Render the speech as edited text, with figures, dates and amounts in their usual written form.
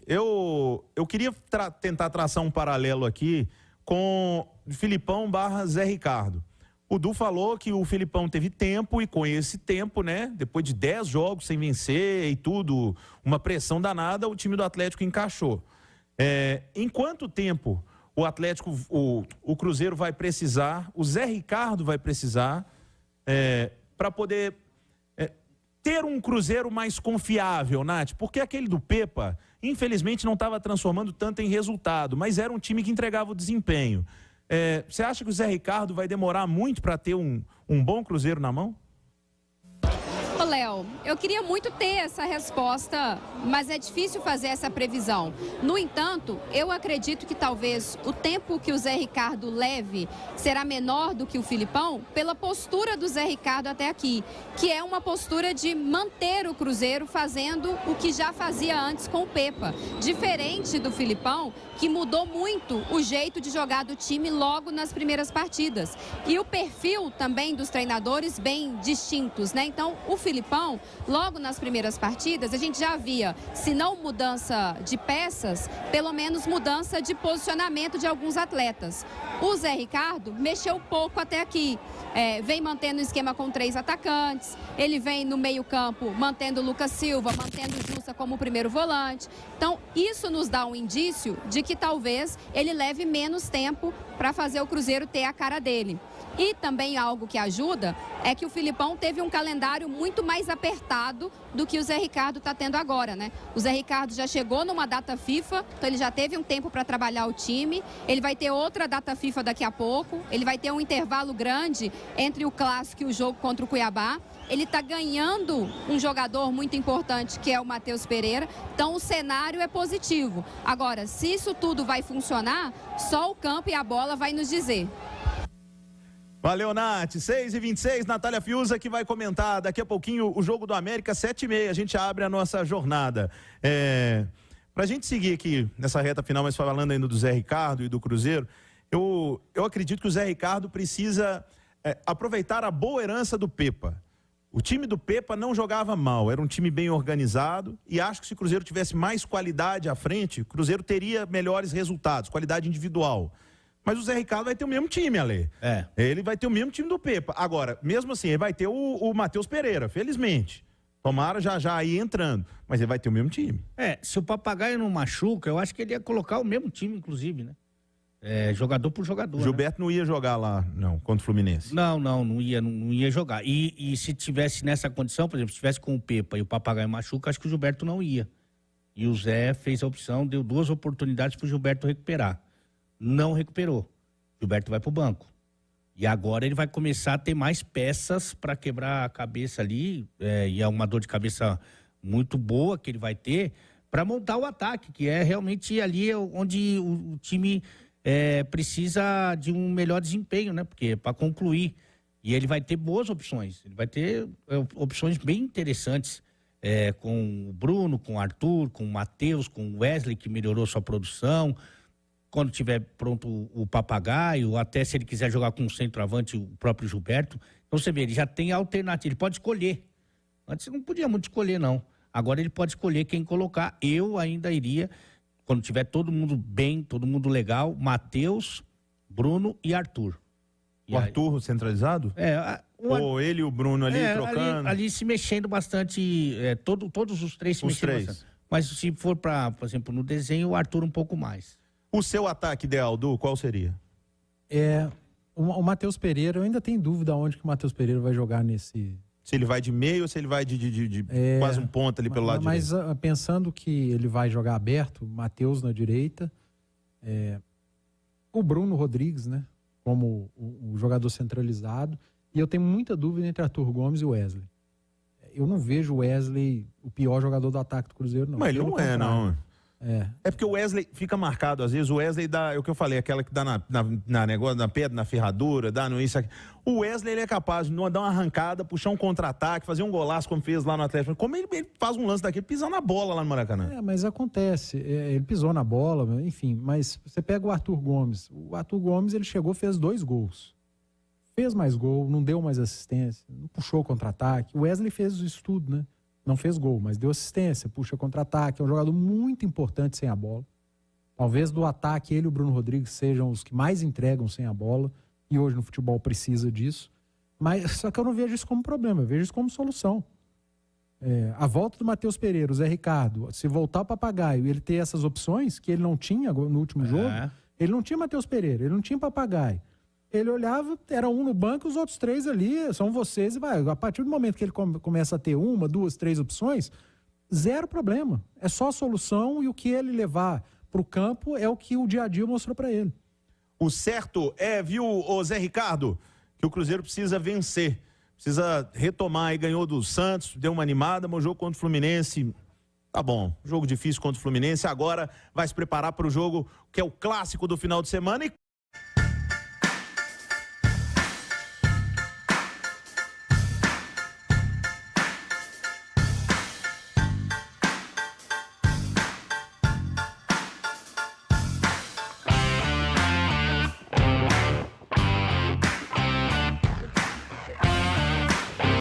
Eu queria tentar traçar um paralelo aqui com Filipão / Zé Ricardo. O Du falou que o Filipão teve tempo e com esse tempo, né, depois de 10 jogos sem vencer e tudo, uma pressão danada, o time do Atlético encaixou. Em quanto tempo o Atlético, o Cruzeiro vai precisar, o Zé Ricardo vai precisar para poder ter um Cruzeiro mais confiável, Nath? Porque aquele do Pepa, infelizmente, não estava transformando tanto em resultado, mas era um time que entregava o desempenho. Você acha que o Zé Ricardo vai demorar muito para ter um bom Cruzeiro na mão? Ô, Léo, eu queria muito ter essa resposta, mas é difícil fazer essa previsão. No entanto, eu acredito que talvez o tempo que o Zé Ricardo leve será menor do que o Filipão pela postura do Zé Ricardo até aqui, que é uma postura de manter o Cruzeiro fazendo o que já fazia antes com o Pepa. Diferente do Filipão, que mudou muito o jeito de jogar do time logo nas primeiras partidas. E o perfil também dos treinadores bem distintos, né? Então, o Filipão, logo nas primeiras partidas, a gente já via, se não mudança de peças, pelo menos mudança de posicionamento de alguns atletas. O Zé Ricardo mexeu pouco até aqui. Vem mantendo o esquema com 3 atacantes, ele vem no meio-campo mantendo o Lucas Silva, mantendo o Jussa como primeiro volante. Então, isso nos dá um indício de que talvez ele leve menos tempo para fazer o Cruzeiro ter a cara dele. E também algo que ajuda é que o Filipão teve um calendário muito mais apertado do que o Zé Ricardo está tendo agora, né? O Zé Ricardo já chegou numa data FIFA, então ele já teve um tempo para trabalhar o time, ele vai ter outra data FIFA daqui a pouco, ele vai ter um intervalo grande entre o Clássico e o jogo contra o Cuiabá. Ele está ganhando um jogador muito importante, que é o Matheus Pereira, então o cenário é positivo. Agora, se isso tudo vai funcionar, só o campo e a bola vai nos dizer. Valeu, Nath. 6h26, Natália Fiuza que vai comentar daqui a pouquinho o jogo do América, 7h30. A gente abre a nossa jornada. Pra gente seguir aqui nessa reta final, mas falando ainda do Zé Ricardo e do Cruzeiro, eu acredito que o Zé Ricardo precisa aproveitar a boa herança do Pepa. O time do Pepa não jogava mal, era um time bem organizado e acho que se o Cruzeiro tivesse mais qualidade à frente, o Cruzeiro teria melhores resultados, qualidade individual. Mas o Zé Ricardo vai ter o mesmo time, Ale. Ele vai ter o mesmo time do Pepa. Agora, mesmo assim, ele vai ter o Matheus Pereira, felizmente. Tomara já aí entrando. Mas ele vai ter o mesmo time. Se o Papagaio não machuca, eu acho que ele ia colocar o mesmo time, inclusive, né? Jogador por jogador. Gilberto não ia jogar lá, não, contra o Fluminense. Não ia jogar. E se tivesse nessa condição, por exemplo, se tivesse com o Pepa e o Papagaio machuca, acho que o Gilberto não ia. E o Zé fez a opção, deu 2 oportunidades para o Gilberto recuperar. Não recuperou. Gilberto vai pro banco. E agora ele vai começar a ter mais peças para quebrar a cabeça ali, e é uma dor de cabeça muito boa que ele vai ter para montar o ataque, que é realmente ali onde o time precisa de um melhor desempenho, né? Porque para concluir. E ele vai ter boas opções. Ele vai ter opções bem interessantes com o Bruno, com o Arthur, com o Matheus, com o Wesley, que melhorou sua produção. Quando tiver pronto o Papagaio, até se ele quiser jogar com o centroavante, o próprio Gilberto. Então você vê, ele já tem alternativa, ele pode escolher. Antes não podia muito escolher, não. Agora ele pode escolher quem colocar. Eu ainda iria, quando tiver todo mundo bem, todo mundo legal, Matheus, Bruno e Arthur. O Arthur centralizado? Ou ele e o Bruno ali trocando? Ali se mexendo bastante, todos os três se mexendo bastante. Mas se for para, por exemplo, no desenho, o Arthur um pouco mais. O seu ataque ideal, Du, qual seria? O Matheus Pereira, eu ainda tenho dúvida onde que o Matheus Pereira vai jogar nesse... Se ele vai de meio ou se ele vai de quase um ponto ali pelo lado direito. Mas pensando que ele vai jogar aberto, Matheus na direita, o Bruno Rodrigues, né? Como o jogador centralizado. E eu tenho muita dúvida entre Arthur Gomes e o Wesley. Eu não vejo o Wesley o pior jogador do ataque do Cruzeiro, não. Mas ele não é, não. É porque o Wesley fica marcado, às vezes, o Wesley dá, é o que eu falei, aquela que dá na negócio, na pedra, na ferradura, dá no isso aqui. O Wesley, ele é capaz de dar uma arrancada, puxar um contra-ataque, fazer um golaço como fez lá no Atlético. Como ele faz um lance daquele, pisando na bola lá no Maracanã. Mas acontece, ele pisou na bola, enfim, mas você pega o Arthur Gomes. O Arthur Gomes, ele chegou, fez 2 gols. Fez mais gol, não deu mais assistência, não puxou contra-ataque. O Wesley fez isso tudo, né? Não fez gol, mas deu assistência, puxa contra-ataque, é um jogador muito importante sem a bola. Talvez do ataque ele e o Bruno Rodrigues sejam os que mais entregam sem a bola, e hoje no futebol precisa disso. Mas só que eu não vejo isso como problema, eu vejo isso como solução. A volta do Matheus Pereira, o Zé Ricardo, se voltar o Papagaio e ele ter essas opções que ele não tinha no último jogo, ele não tinha Matheus Pereira, ele não tinha Papagaio. Ele olhava, era um no banco, os outros 3 ali, são vocês, e vai. A partir do momento que ele começa a ter 1, 2, 3 opções, zero problema. É só a solução, e o que ele levar para o campo é o que o dia a dia mostrou para ele. O certo é, viu, ô Zé Ricardo, que o Cruzeiro precisa vencer. Precisa retomar, e ganhou do Santos, deu uma animada, mas o jogo contra o Fluminense, tá bom, jogo difícil contra o Fluminense, agora vai se preparar para o jogo que é o clássico do final de semana e